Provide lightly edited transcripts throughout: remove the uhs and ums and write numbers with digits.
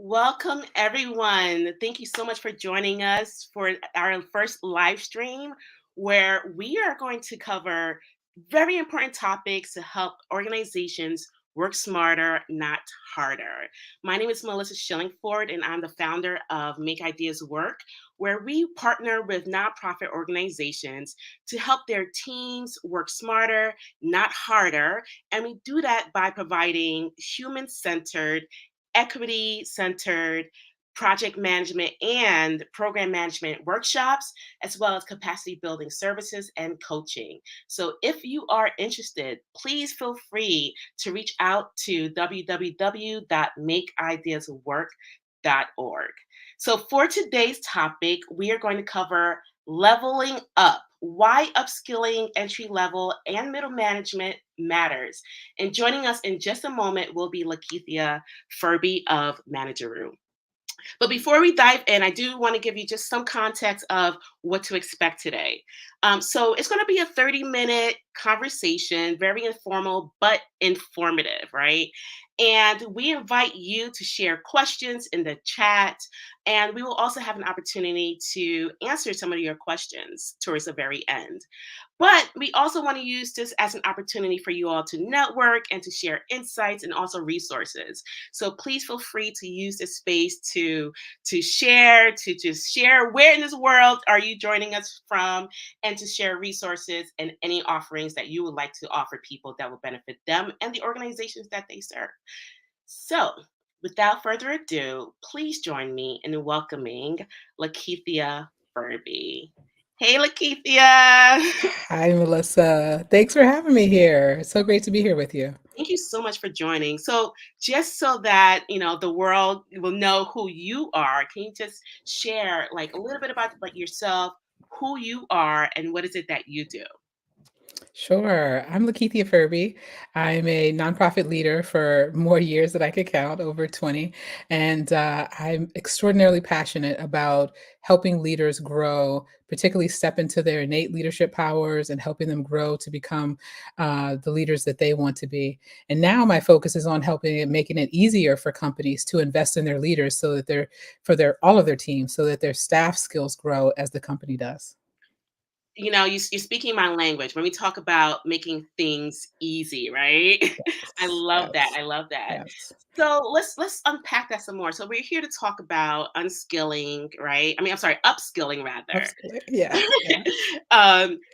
Welcome, everyone. Thank you so much for joining us for our first live stream, where we are going to cover very important topics to help organizations work smarter, not harder. My name is Melissa Shillingford, and I'm the founder of Make Ideas Work, where we partner with nonprofit organizations to help their teams work smarter, not harder. And we do that by providing human centered, equity centered project management and program management workshops, as well as capacity building services and coaching. So, if you are interested, please feel free to reach out to www.makeideaswork.org. So, for today's topic, we are going to cover leveling up, why upskilling entry level and middle management matters. And joining us in just a moment will be Lakethia Ferby of Manager Room. But before we dive in, I do want to give you just some context of what to expect today. So it's going to be a 30-minute conversation, very informal, but informative, right? And we invite you to share questions in the chat. And we will also have an opportunity to answer some of your questions towards the very end. But we also want to use this as an opportunity for you all to network and to share insights and also resources. So please feel free to use this space to share, to just share where in this world are you joining us from, and to share resources and any offerings that you would like to offer people that will benefit them and the organizations that they serve. So, without further ado, please join me in welcoming Lakethia Ferby. Hey, Lakethia. Hi, Melissa. Thanks for having me here. It's so great to be here with you. Thank you so much for joining. So, just so that the world will know who you are, can you just share like a little bit about like yourself, who you are, and what is it that you do? Sure. I'm Lakethia Ferby. I'm a nonprofit leader for more years than I could count, over 20. And I'm extraordinarily passionate about helping leaders grow, particularly step into their innate leadership powers and helping them grow to become the leaders that they want to be. And now my focus is on helping and making it easier for companies to invest in their leaders so that they're for their all of their teams, so that their staff skills grow as the company does. You're speaking my language when we talk about making things easy, right? I Yes, love that. yes, I love that. yes. So let's unpack that some more. So we're here to talk about unskilling, right? I mean, I'm sorry, upskilling rather. Upskilling, yeah, yeah.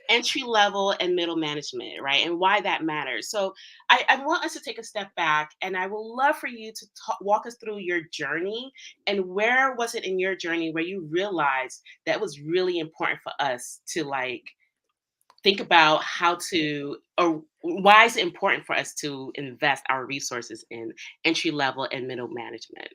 Entry level and middle management, right? And why that matters. So I want us to take a step back, and I would love for you to walk us through your journey, and where was it in your journey where you realized that was really important for us to like think about how to, or why is it important for us to invest our resources in entry level and middle management?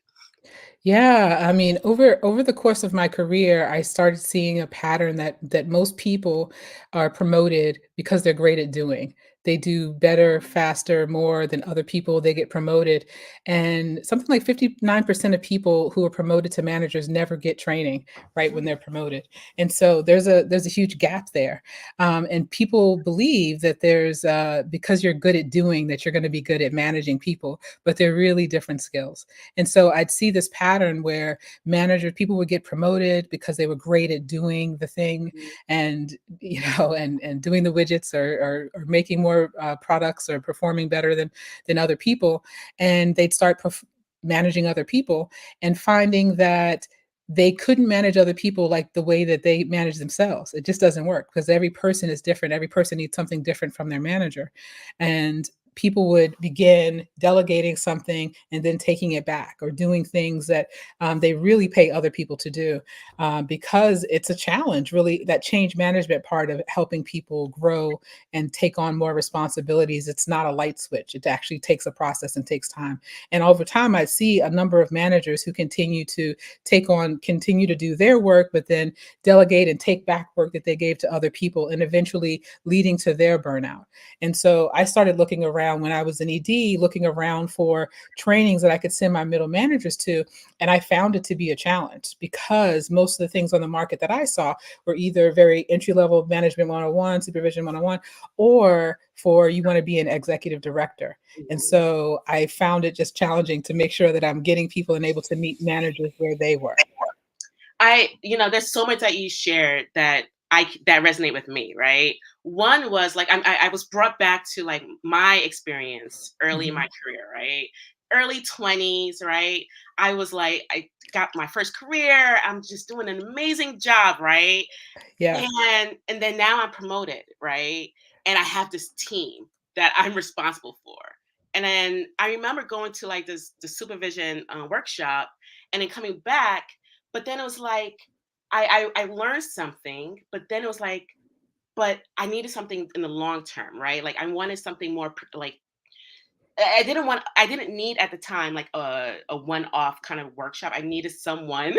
Yeah, I mean, over the course of my career, I started seeing a pattern that most people are promoted because they're great at doing. They do better, faster, more than other people. They get promoted, and something like 59% of people who are promoted to managers never get training right when Mm, they're promoted. And so there's a huge gap there, and people believe that there's because you're good at doing that you're going to be good at managing people, but they're really different skills. And so I'd see this pattern where people would get promoted because they were great at doing the thing mhm, and, and doing the widgets or making more products or performing better than other people. And they'd start managing other people and finding that they couldn't manage other people like the way that they manage themselves. It just doesn't work because every person is different. Every person needs something different from their manager. And people would begin delegating something and then taking it back or doing things that they really pay other people to do because it's a challenge, really, that change management part of helping people grow and take on more responsibilities. It's not a light switch. It actually takes a process and takes time. And over time, I see a number of managers who continue to do their work, but then delegate and take back work that they gave to other people and eventually leading to their burnout. And so I started looking around around when I was in ED, looking around for trainings that I could send my middle managers to. And I found it to be a challenge because most of the things on the market that I saw were either very entry level management 101, supervision 101, or for you want to be an executive director. And Mhm. so I found it just challenging to make sure that I'm getting people and able to meet managers where they were. There's so much that you shared that that resonate with me, right? One was like I was brought back to like my experience early in Hmm. my career, right? Early 20s, right? I was like, I got my first career. I'm just doing an amazing job, right? Yeah. And then now I'm promoted, right? And I have this team that I'm responsible for. And then I remember going to like this the supervision workshop and then coming back, but then it was like I learned something, but then it was like, but I needed something in the long term, right? Like I wanted something more like I didn't need at the time like a one-off kind of workshop. I needed someone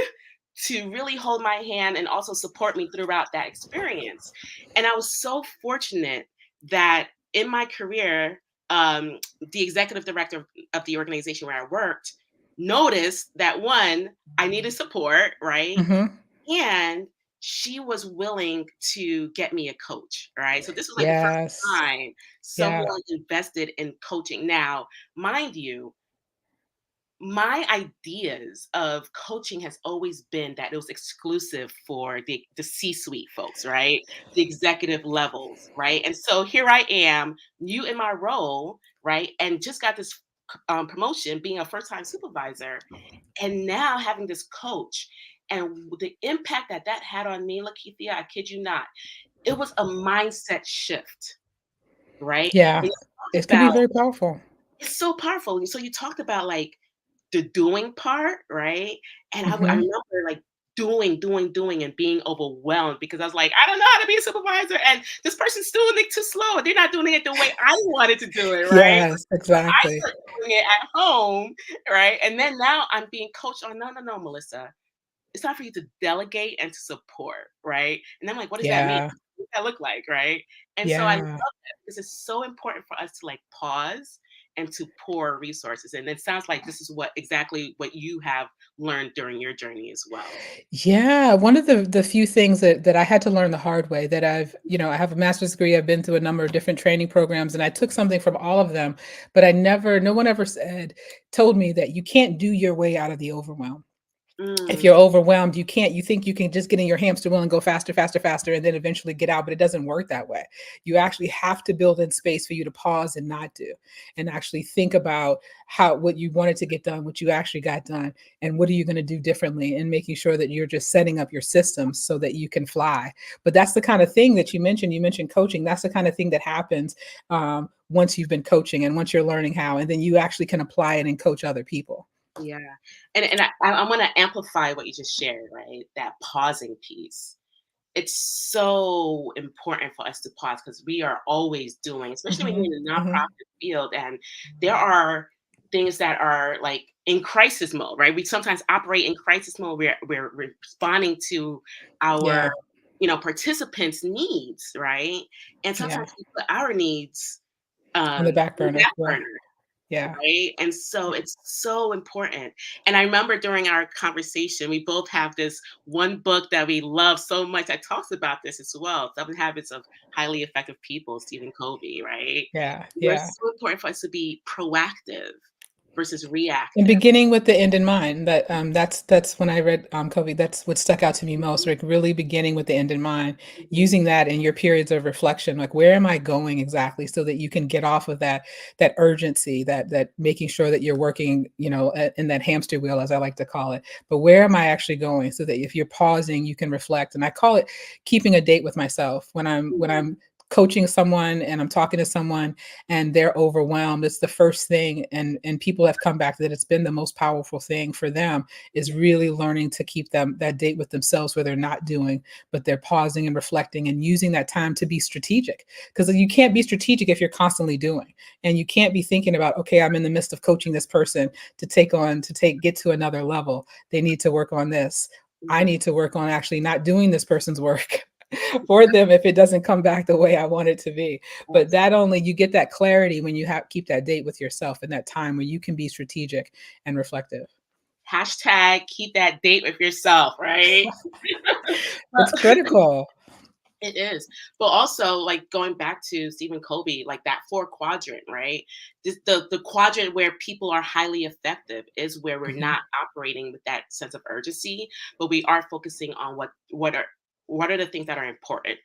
to really hold my hand and also support me throughout that experience. And I was so fortunate that in my career, the executive director of the organization where I worked noticed that one, I needed support, right? Hmm. And she was willing to get me a coach, right? So this was like the first Yes. time Yeah. someone invested in coaching. Now, mind you, my ideas of coaching has always been that it was exclusive for the C-suite folks, right? The executive levels, right? And so here I am, new in my role, right? And just got this promotion, being a first-time supervisor, and now having this coach. And the impact that that had on me, Lakethia, I kid you not, it was a mindset shift, right? Yeah. And you talked It can be about very powerful. it's so powerful. So you talked about like the doing part, right? And I Hmm. remember like doing, and being overwhelmed because I was like, I don't know how to be a supervisor, and this person's doing it too slow. They're not doing it the way I wanted to do it, right? Yes, So I exactly. started doing it at home, right? And then now I'm being coached on, no, no, no, Melissa, it's time for you to delegate and to support, right? And I'm like, what does that mean? Yeah. What does that look like, right? And so I love Yeah. that because it's so important for us to like pause and to pour resources. And it sounds like this is what exactly what you have learned during your journey as well. Yeah, one of the few things that I had to learn the hard way that I have a master's degree, I've been through a number of different training programs, and I took something from all of them, but no one ever told me that you can't do your way out of the overwhelm. If Mm, you're overwhelmed, you think you can just get in your hamster wheel and go faster, faster, faster, and then eventually get out, but it doesn't work that way. You actually have to build in space for you to pause and not do, and actually think about how what you wanted to get done, what you actually got done, and what are you going to do differently, and making sure that you're just setting up your systems so that you can fly. But that's the kind of thing that you mentioned. You mentioned coaching. That's the kind of thing that happens once you've been coaching and once you're learning how, and then you actually can apply it and coach other people. yeah. And I want to amplify what you just shared, right? That pausing piece. It's so important for us to pause because we are always doing, especially when Hmm. you're in the Hmm. nonprofit field, and there are things that are like in crisis mode, right? We sometimes operate in crisis mode. We're responding to our, Yeah. participants' needs, right? And Yeah. sometimes we put our needs On the back on the burner. back Yeah. burner, Yeah. right? And so it's so important. And I remember during our conversation, we both have this one book that we love so much that talks about this as well. Seven Habits of Highly Effective People, Stephen Covey, right? Yeah. Where Yeah. it's so important for us to be proactive versus And reactive. beginning with the end in mind, that's when I read, Covey, that's what stuck out to me most, like, really beginning with the end in mind, Mhm. using that in your periods of reflection, like, where am I going exactly? So that you can get off of that urgency, that making sure that you're working, in that hamster wheel, as I like to call it. But where am I actually going? So that if you're pausing, you can reflect. And I call it keeping a date with myself. When I'm coaching someone and I'm talking to someone and they're overwhelmed, it's the first thing, and people have come back that it's been the most powerful thing for them, is Yeah. really learning to keep them that date with themselves where they're not doing, but they're pausing and reflecting and using that time to be strategic, because you can't be strategic if you're constantly doing, and you can't be thinking about, okay, I'm in the midst of coaching this person to get to another level, they need to work on this, I Mhm. need to work on actually not doing this person's work for them if it doesn't come back the way I want it to be. But Yes. that only you get that clarity when you have keep that date with yourself and that time where you can be strategic and reflective. Hashtag keep that date with yourself, right? It's critical. It is. But also, like, going back to Stephen Covey, like that 4 quadrant, right? The quadrant where people are highly effective is where we're Mhm. not operating with that sense of urgency, but we are focusing on what are the things that are important,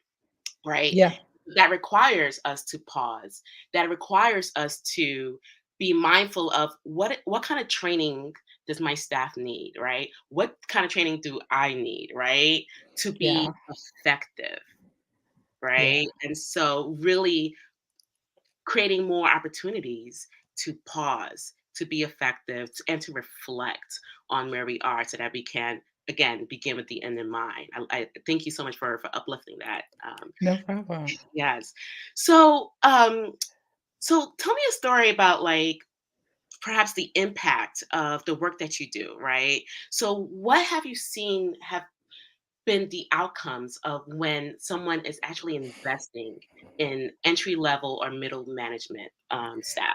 right? Yeah, That requires us to pause. That requires us to be mindful of what kind of training does my staff need, right? What kind of training do I need, right? To be yeah, effective, yeah. right? And so really creating more opportunities to pause, to be effective, and to reflect on where we are so that we can again begin with the end in mind. I thank you so much for uplifting that. No problem. Yes. So so tell me a story about like perhaps the impact of the work that you do, right? So what have you seen have been the outcomes of when someone is actually investing in entry level or middle management staff?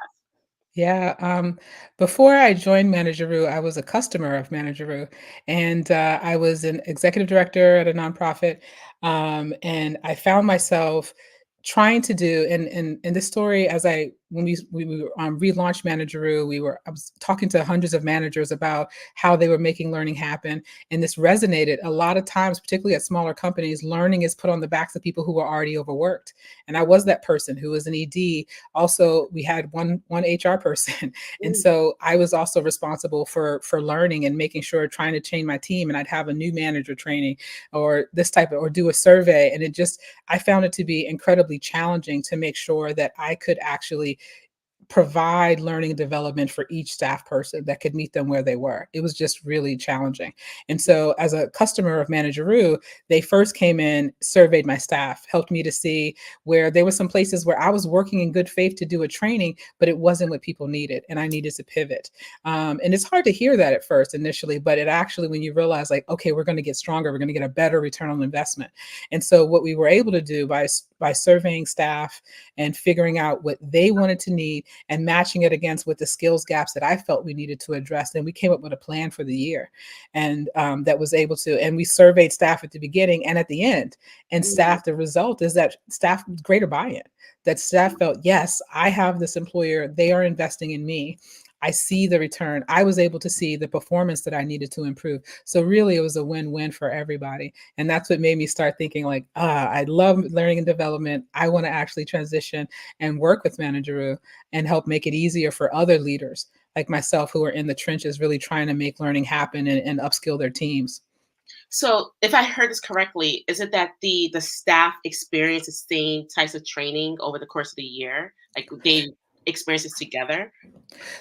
Yeah, before I joined Manageroo, I was a customer of Manageroo, and I was an executive director at a nonprofit, and I found myself trying to do and this story as I when we relaunched Manageroo, I was talking to hundreds of managers about how they were making learning happen, and this resonated a lot of times, particularly at smaller companies. Learning is put on the backs of people who are already overworked, and I was that person who was an ED. Also, we had one HR person, and Mm, so I was also responsible for learning and making sure, trying to train my team, and I'd have a new manager training or this type of or do a survey, and it just I found it to be incredibly challenging to make sure that I could actually provide learning and development for each staff person that could meet them where they were. It was just really challenging. And so as a customer of Manageroo, they first came in, surveyed my staff, helped me to see where there were some places where I was working in good faith to do a training, but it wasn't what people needed. And I needed to pivot. And it's hard to hear that at first initially, but it actually, when you realize like, okay, we're going to get stronger, we're going to get a better return on investment. And so what we were able to do by surveying staff and figuring out what they wanted to need and matching it against with the skills gaps that I felt we needed to address. And we came up with a plan for the year, and that was able to. And we surveyed staff at the beginning and at the end. And mm, staff, the result is that staff greater buy-in. That staff felt, yes, I have this employer; they are investing in me. I see the return. I was able to see the performance that I needed to improve. So really, it was a win-win for everybody. And that's what made me start thinking like, I love learning and development. I want to actually transition and work with Manageroo and help make it easier for other leaders like myself who are in the trenches really trying to make learning happen and upskill their teams. so if I heard this correctly, is it that the staff experience the same types of training over the course of the year? Like they experience this together?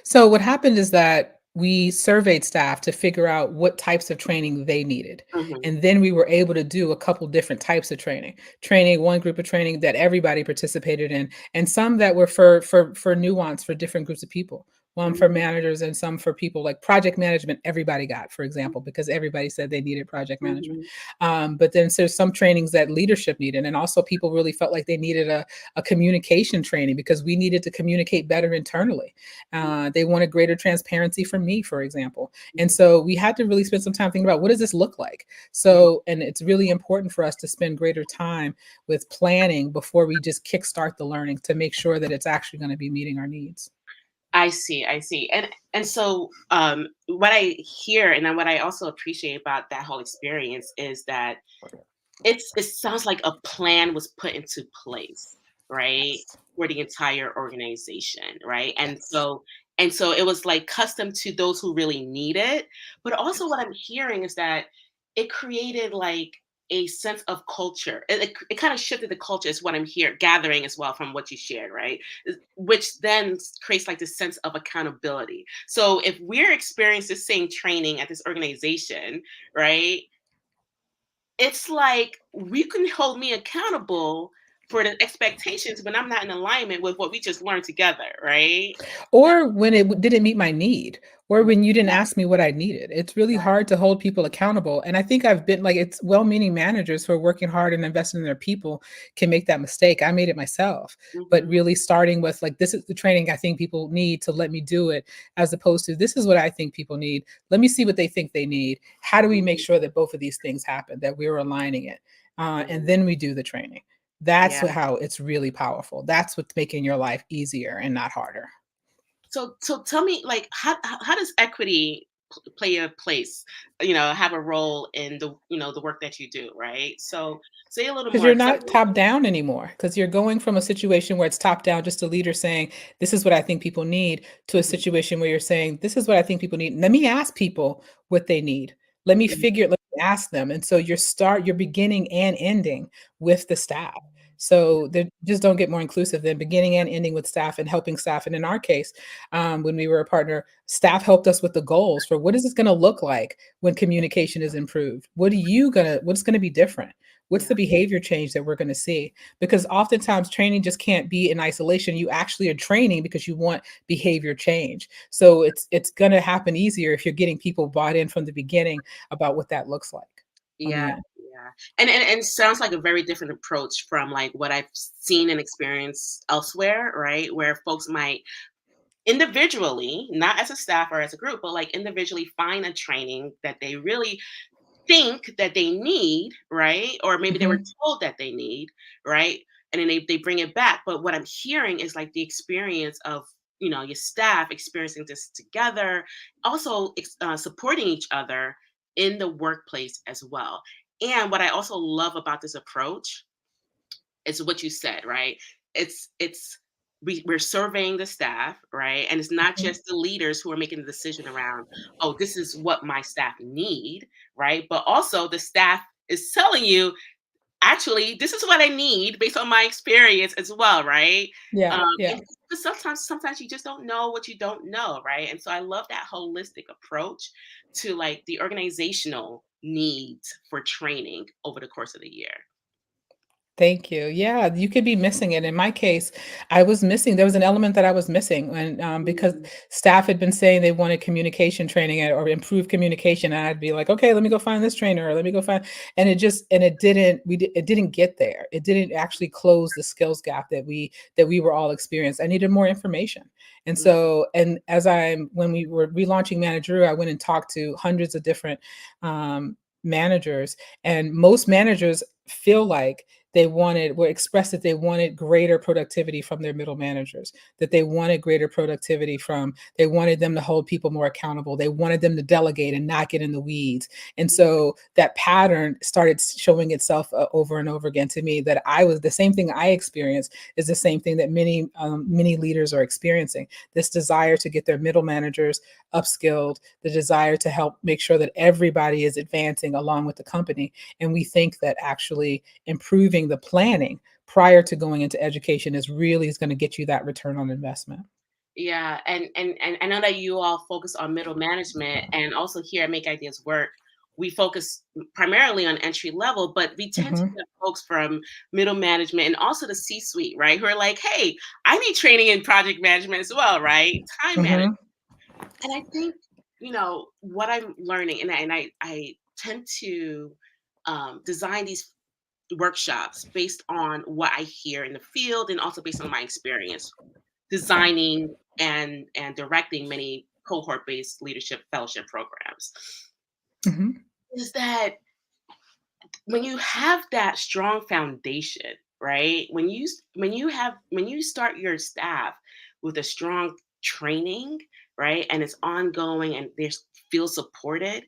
So what happened is that we surveyed staff to figure out what types of training they needed. Hmm. And then we were able to do a couple different types of training. Training, one group of training that everybody participated in, and some that were for nuance for different groups of people. One for managers and some for people like project management, everybody got, for example, because everybody said they needed project management. Hmm. But then there's some trainings that leadership needed. And also people really felt like they needed a communication training because we needed to communicate better internally. They wanted greater transparency from me, for example. And so we had to really spend some time thinking about what does this look like? So, and it's really important for us to spend greater time with planning before we just kickstart the learning to make sure that it's actually going to be meeting our needs. I see, I see. And so what I hear and then what I also appreciate about that whole experience is that it sounds like a plan was put into place, right? Yes. For the entire organization, right? Yes. And so it was like custom to those who really need it. But also what Yes. I'm hearing is that it created like a sense of culture. It kind of shifted the culture is what I'm here gathering as well from what you shared, right? Which then creates like this sense of accountability. So if we're experiencing the same training at this organization, right? It's like, you can hold me accountable for the expectations when I'm not in alignment with what we just learned together, right? Yeah. Or when it didn't meet my need, or when you didn't Yeah. ask me what I needed. It's really Right. hard to hold people accountable, and I think I've been like, it's well-meaning managers who are working hard and investing in their people can make that mistake. I made it myself, but Mhm. really starting with, like, "This is the training I think people need, to let me do it," as opposed to, "This is what I think people need. Let me see what they think they need. How do we make Mhm. sure that both of these things happen, that we're aligning it?" And Mhm. then we do the training. That's Yeah. how it's really powerful. That's what's making your life easier and not harder. So tell me, like, how does equity play a place, have a role in the work that you do, right? So say a little 'Cause more, you're because not top down anymore. Because 'cause you're going from a situation where it's top down, just a leader saying, "This is what I think people need," to a Mhm. situation where you're saying, "This is what I think people need. Let me ask people what they need. Mhm. Let me ask them." And so you're beginning and ending with the staff. So they just don't get more inclusive than beginning and ending with staff and helping staff. And in our case, when we were a partner, staff helped us with the goals for what is this gonna look like when communication is improved? What's gonna be different? What's Yeah. the behavior change that we're going to see? Because oftentimes training just can't be in isolation. You actually are training because you want behavior change. So it's going to happen easier if you're getting people bought in from the beginning about what that looks like on Yeah. the end. Yeah. And it sounds like a very different approach from like what I've seen and experienced elsewhere, right? Where folks might individually, not as a staff or as a group, but like individually find a training that they really think that they need, right? Or maybe they were Mhm. told that they need, right? And then they bring it back. But what I'm hearing is like the experience of, your staff experiencing this together, also supporting each other in the workplace as well. And what I also love about this approach is what you said, right? It's we're surveying the staff, right? And it's not Mhm. just the leaders who are making the decision around, oh, this is what my staff need, right? But also the staff is telling you, actually, this is what I need based on my experience as well, right? Yeah, yeah. And because sometimes you just don't know what you don't know, right? And so I love that holistic approach to like the organizational needs for training over the course of the year. Thank you. Yeah, you could be missing it. In my case, I was missing there was an element that I was missing when, because Mhm. staff had been saying they wanted communication training or improved communication, and I'd be like, "Okay, let me go find this trainer, or let me go find," and it didn't get there. It didn't actually close the skills gap that we were all experiencing. I needed more information. And Mhm. so, and as I'm when we were relaunching Manager, I went and talked to hundreds of different managers, and most managers feel like were expressed that they wanted greater productivity from their middle managers, that they wanted greater productivity from they wanted them to hold people more accountable. They wanted them to delegate and not get in the weeds. And so that pattern started showing itself over and over again to me, that I was the same thing I experienced is the same thing that many leaders are experiencing. This desire to get their middle managers upskilled, the desire to help make sure that everybody is advancing along with the company. And we think that actually improving the planning prior to going into education is going to get you that return on investment. Yeah, and I know that you all focus on middle management, and also here at Make Ideas Work, we focus primarily on entry level, but we tend to Mhm, get folks from middle management and also the C-suite, right? Who are like, hey, I need training in project management as well, right? Time management. mhm, And I think, what I'm learning, and I tend to design these workshops based on what I hear in the field and also based on my experience designing and directing many cohort-based leadership fellowship programs, mhm, is that when you have that strong foundation, right? When you start your staff with a strong training, right, and it's ongoing and they feel supported,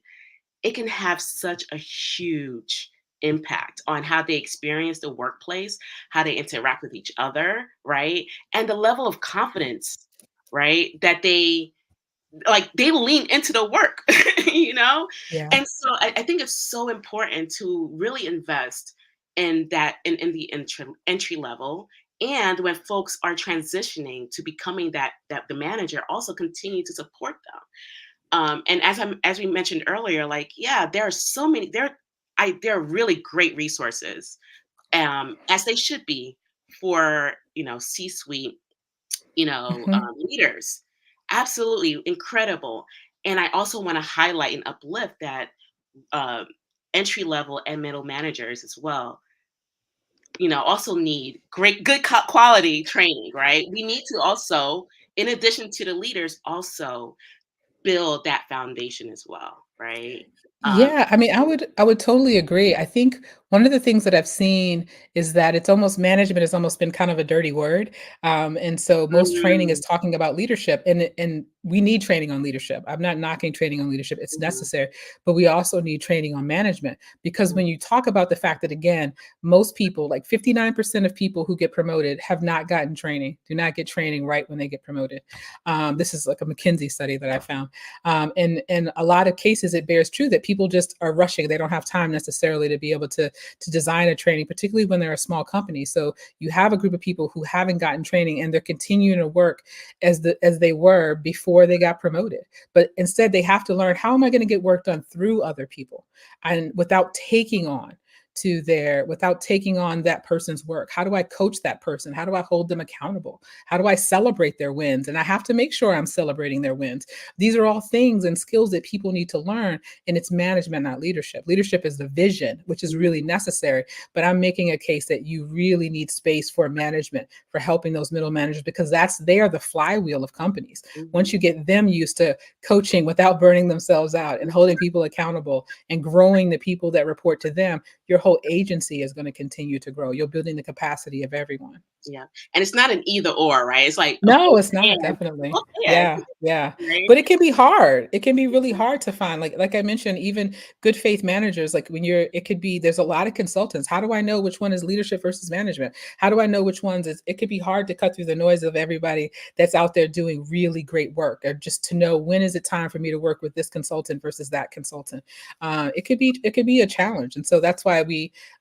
it can have such a huge impact on how they experience the workplace, how they interact with each other, right? And the level of confidence, right? That they lean into the work, you know? yeah. And so I think it's so important to really invest in that in the entry level. And when folks are transitioning to becoming that the manager, also continue to support them. And as we mentioned earlier, like, yeah, there are so many there are really great resources, as they should be, for, C-suite, Mhm. leaders. Absolutely incredible. And I also want to highlight and uplift that uh, entry level and middle managers as well, also need good quality training, right? We need to also, in addition to the leaders, also build that foundation as well, right? Um, Yeah, I mean, I would totally agree. I think one of the things that I've seen is that it's almost management has almost been kind of a dirty word. And so most training is mm, talking about leadership, and we need training on leadership. I'm not knocking training on leadership; it's mhm, necessary, but we also need training on management because mhm, when you talk about the fact that again, most people, like 59% of people who get promoted, have not gotten training, do not get training right when they get promoted. This is like a McKinsey study that I found. And in a lot of cases, it bears true that people just are rushing. They don't have time necessarily to be able to design a training, particularly when they're a small company. So you have a group of people who haven't gotten training and they're continuing to work as they were before they got promoted. But instead, they have to learn how am I going to get work done through other people and without taking on that person's work. How do I coach that person? How do I hold them accountable? How do I celebrate their wins? And I have to make sure I'm celebrating their wins. These are all things and skills that people need to learn, and it's management, not leadership. Leadership is the vision, which is really mhm, necessary. But I'm making a case that you really need space for management, for helping those middle managers, because they are the flywheel of companies. Once mhm, you get them used to coaching without burning themselves out and holding people accountable and growing the people that report to them, your whole agency is going to continue to grow. You're building the capacity of everyone. yeah. And it's not an either or, right? It's like a No, both it's not, and, definitely. both and, Yeah, yeah. right? But it can be hard. It can be really hard to find, like I mentioned, even good faith managers, like when you're it could be there's a lot of consultants. How do I know which one is leadership versus management? How do I know which ones is it could be hard to cut through the noise of everybody that's out there doing really great work, or just to know when is it time for me to work with this consultant versus that consultant. It could be a challenge. And so that's why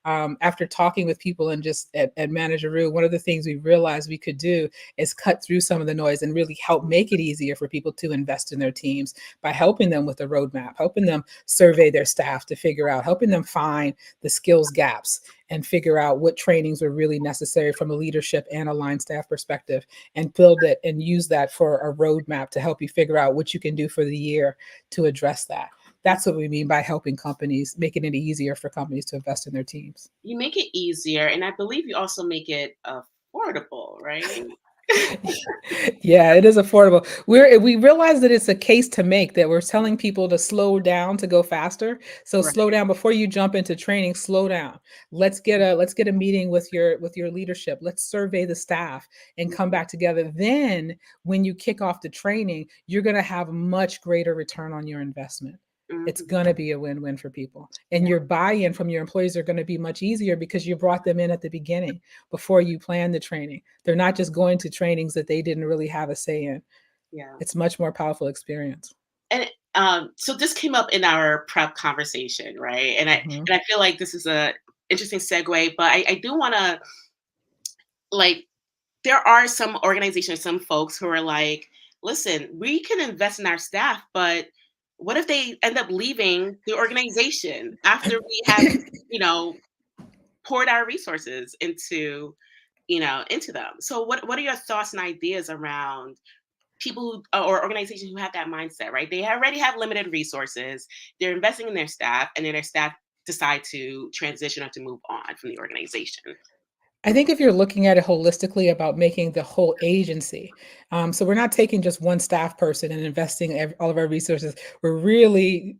after talking with people and just at Manageroo, one of the things we realized we could do is cut through some of the noise and really help make it easier for people to invest in their teams by helping them with a roadmap, helping them survey their staff to figure out, helping them find the skills gaps and figure out what trainings are really necessary from a leadership and a line staff perspective, and build it and use that for a roadmap to help you figure out what you can do for the year to address that. That's what we mean by helping companies, making it easier for companies to invest in their teams. You make it easier, and I believe you also make it affordable, right? Yeah, it is affordable. We realize that it's a case to make, that we're telling people to slow down to go faster. So slow Right. down before you jump into training, slow down. Let's get a meeting with your leadership. Let's survey the staff and come Mhm, back together. Then when you kick off the training, you're going to have much greater return on your investment. It's mhm. going to be a win-win for people. And Yeah, your buy-in from your employees are going to be much easier because you brought them in at the beginning before you plan the training. They're not just going to trainings that they didn't really have a say in. yeah. It's much more powerful experience. And so this came up in our prep conversation, right? And I Mhm. and I feel like this is a interesting segue, but I do want to, like, there are some organizations, some folks who are like, listen, we can invest in our staff, but what if they end up leaving the organization after we have, you know, poured our resources into them? So what are your thoughts and ideas around people who, or organizations who have that mindset, right? They already have limited resources. They're investing in their staff, and then their staff decide to transition or to move on from the organization. I think if you're looking at it holistically about making the whole agency, so we're not taking just one staff person and investing all of our resources. We're really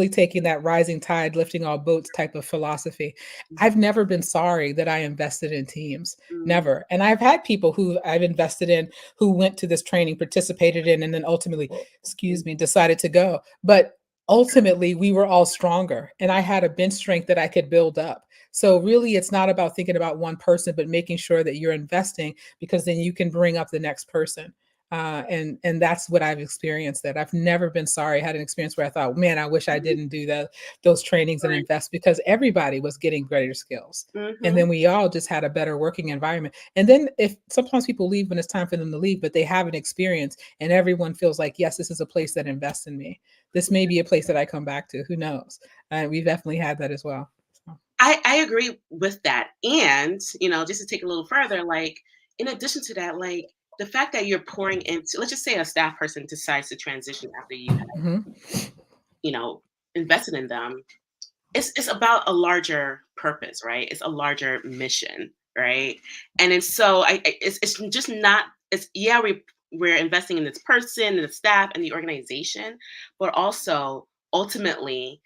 taking that rising tide, lifting all boats type of philosophy. I've Mhm. never been sorry that I invested in teams, Mm, never. And I've had people who I've invested in who went to this training, participated in, and then ultimately, mm, excuse me, decided to go. But ultimately, we were all stronger, and I had a bench strength that I could build up. So really, it's not about thinking about one person, but making sure that you're investing, because then you can bring up the next person. And that's what I've experienced. That I've never been sorry. I had an experience where I thought, man, I wish I didn't do those trainings and right. invest, because everybody was getting greater skills. And Mhm. then we all just had a better working environment. And then if sometimes people leave when it's time for them to leave, but they have an experience and everyone feels like, yes, this is a place that invests in me. This may be a place that I come back to. Who knows? We've definitely had that as well. So. I agree with that. And, just to take a little further, like, in addition to that, like, the fact that you're pouring into, let's just say a staff person decides to transition after you have, Mhm. you know, invested in them. It's about a larger purpose, right? It's a larger mission, right? And then so it's just not, it's, yeah, we're investing in this person and the staff and the organization, but also ultimately,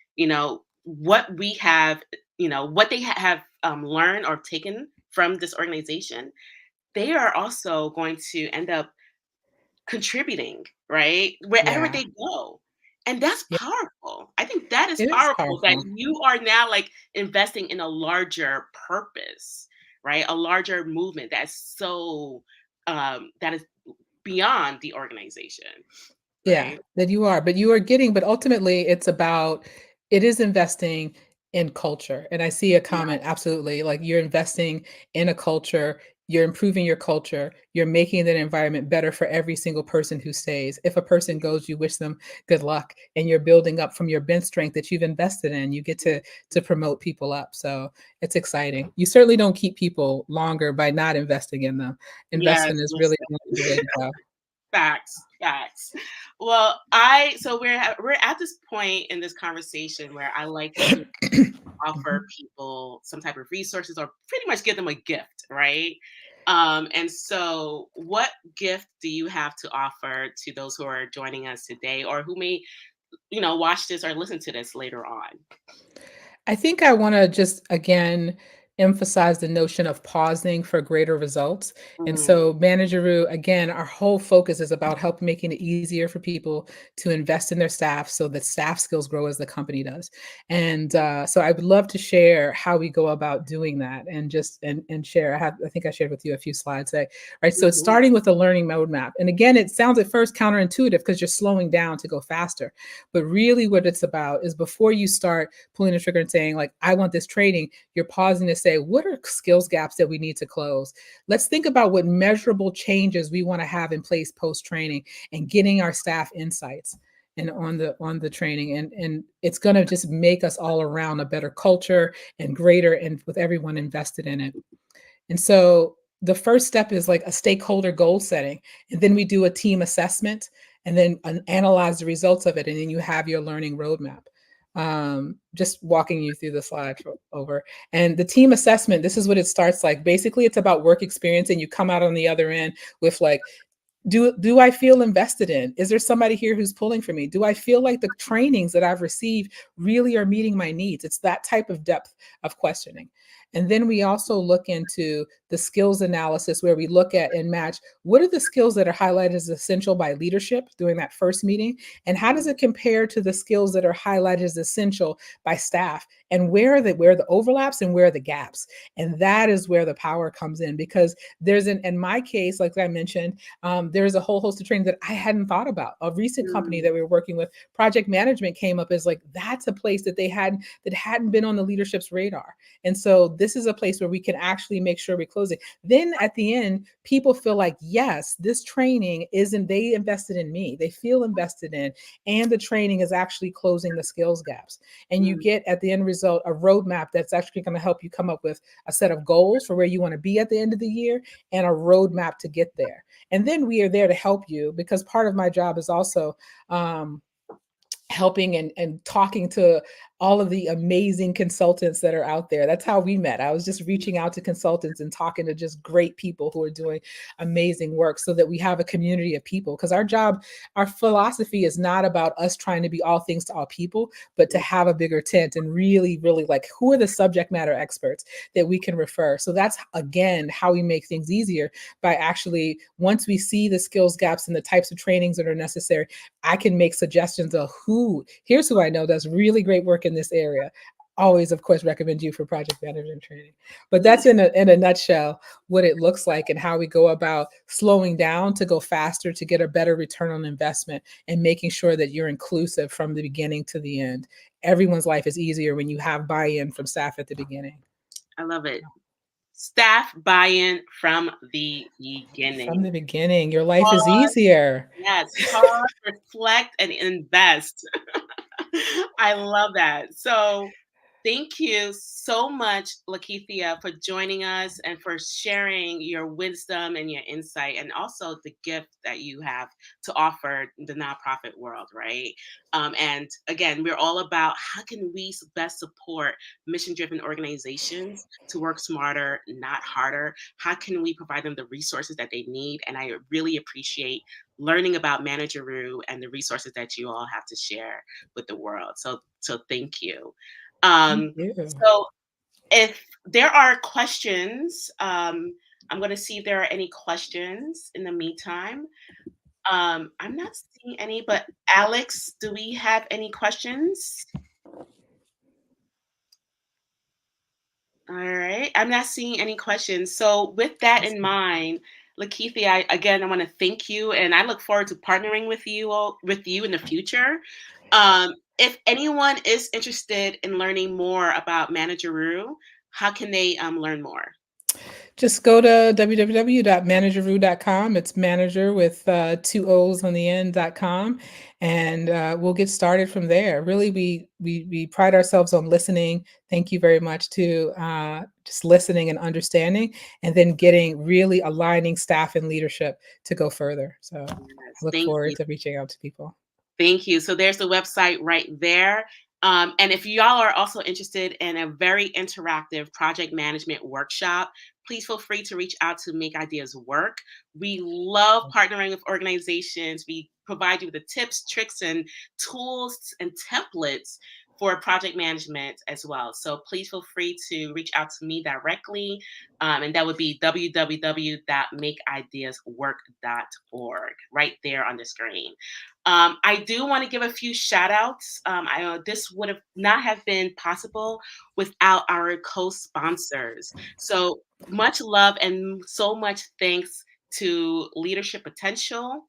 what we have, what they have learned or taken from this organization, they are also going to end up contributing, right? Wherever Yeah. they go. And that's Yeah, powerful. I think that is it is powerful that powerful. you are now, like, investing in a larger purpose, right? A larger movement that is beyond the organization, Yeah, right? that you are, but you are getting but ultimately it's about it is investing in culture. And I see a Yeah. comment absolutely like you're investing in a culture, you're improving your culture, you're making that environment better for every single person who stays. If a person goes, you wish them good luck and you're building up from your bench strength that you've invested in. You get to promote people up. So it's exciting. You certainly don't keep people longer by not investing in them. Yes, Investment is really listen. the way to go. Facts, facts. Well, I so we're at this point in this conversation where I like to offer Mhm. people some type of resources or pretty much give them a gift, right? And so, what gift do you have to offer to those who are joining us today, or who may, watch this or listen to this later on? I think I want to just again emphasize the notion of pausing for greater results. And Mm, so, Manageroo, again, our whole focus is about help making it easier for people to invest in their staff so that staff skills grow as the company does. And so, I would love to share how we go about doing that, and just and share. I think I shared with you a few slides today, right? So, it's mhm, starting with a learning roadmap. And again, it sounds at first counterintuitive because you're slowing down to go faster. But really, what it's about is before you start pulling the trigger and saying, like, I want this training, you're pausing to say, what are skills gaps that we need to close? Let's think about what measurable changes we want to have in place post training and getting our staff insights and on the training, and it's going to just make us all around a better culture and greater, and with everyone invested in it. And so the first step is like a stakeholder goal setting. And then we do a team assessment and then analyze the results of it. And then you have your learning roadmap. Just walking you through the slide over. And the team assessment, this is what it starts like. Basically, it's about work experience, and you come out on the other end with like, do I feel invested in? Is there somebody here who's pulling for me? Do I feel like the trainings that I've received really are meeting my needs? It's that type of depth of questioning. And then we also look into the skills analysis where we look at and match what are the skills that are highlighted as essential by leadership during that first meeting, and how does it compare to the skills that are highlighted as essential by staff, and where are the overlaps and where are the gaps. And that is where the power comes in, because there's an in my case, like I mentioned, there's a whole host of training that I hadn't thought about. A recent company mm, that we were working with, project management came up as like that's a place that they hadn't been on the leadership's radar. And so this is a place where we can actually make sure we close it. Then at the end, people feel like, yes, this training isn't, they invested in me. They feel invested in, and the training is actually closing the skills gaps. And you mm, get at the end result a roadmap that's actually going to help you come up with a set of goals for where you want to be at the end of the year and a roadmap to get there. And then we are there to help you, because part of my job is also um, helping and talking to all of the amazing consultants that are out there. That's how we met. I was just reaching out to consultants and talking to just great people who are doing amazing work so that we have a community of people. Because our job, our philosophy is not about us trying to be all things to all people, but to mm. have a bigger tent and really, really like who are the subject matter experts that we can refer. So that's again how we make things easier by actually, once we see the skills gaps and the types of trainings that are necessary, I can make suggestions of here's who I know does really great work in this area. Always, of course, recommend you for project management training. But that's in a nutshell what it looks like and how we go about slowing down to go faster to get a better return on investment, and making sure that you're inclusive from the beginning to the end. Everyone's life is easier when you have buy-in from staff at the beginning. I love it. Staff buy-in from the From beginning. the beginning, your life is Pause, easier. yes, pause, reflect, and invest. I love that. So, Thank you so much, Lakethia, for joining us and for sharing your wisdom and your insight, and also the gift that you have to offer the nonprofit world, right? And again, we're all about how can we best support mission-driven organizations to work smarter, not harder? How can we provide them the resources that they need? And I really appreciate learning about Manageroo and the resources that you all have to share with the world. So thank you. Thank Um, you. so if there are questions, I'm going to see if there are any questions in the meantime. I'm not seeing any, but Alex, do we have any questions? All right. I'm not seeing any questions. So with that in Awesome. mind, Lakeithia, again, I want to thank you, and I look forward to partnering with you all, with you in the future. If anyone is interested in learning more about Manageroo, how can they learn more? Just go to www.manageroo.com. It's manager with two O's on the end.com, and we'll get started from there. Really, we pride ourselves on listening. Thank you very much to just listening and understanding, and then getting really aligning staff and leadership to go further. So Yes, look thank forward you. to reaching out to people. Thank you. So there's the website right there. And if y'all are also interested in a very interactive project management workshop, please feel free to reach out to Make Ideas Work. We love partnering with organizations. We provide you with the tips, tricks, and tools and templates for project management as well. So please feel free to reach out to me directly. And that would be www.makeideaswork.org right there on the screen. I do want to give a few shout outs. I know this would have not have been possible without our co-sponsors. So much love and so much thanks to Leadership Potential,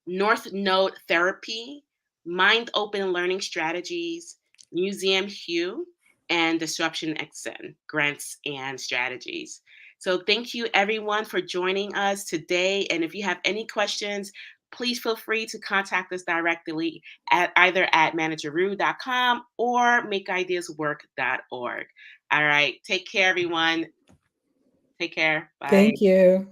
North Node Therapy, Mind Open Learning Strategies, Museum Hue, and Disruption XN Grants and Strategies. So thank you everyone for joining us today. And if you have any questions, please feel free to contact us directly at either at manageroo.com or makeideaswork.org. All right. Take care, everyone. Take care. Bye. Thank you.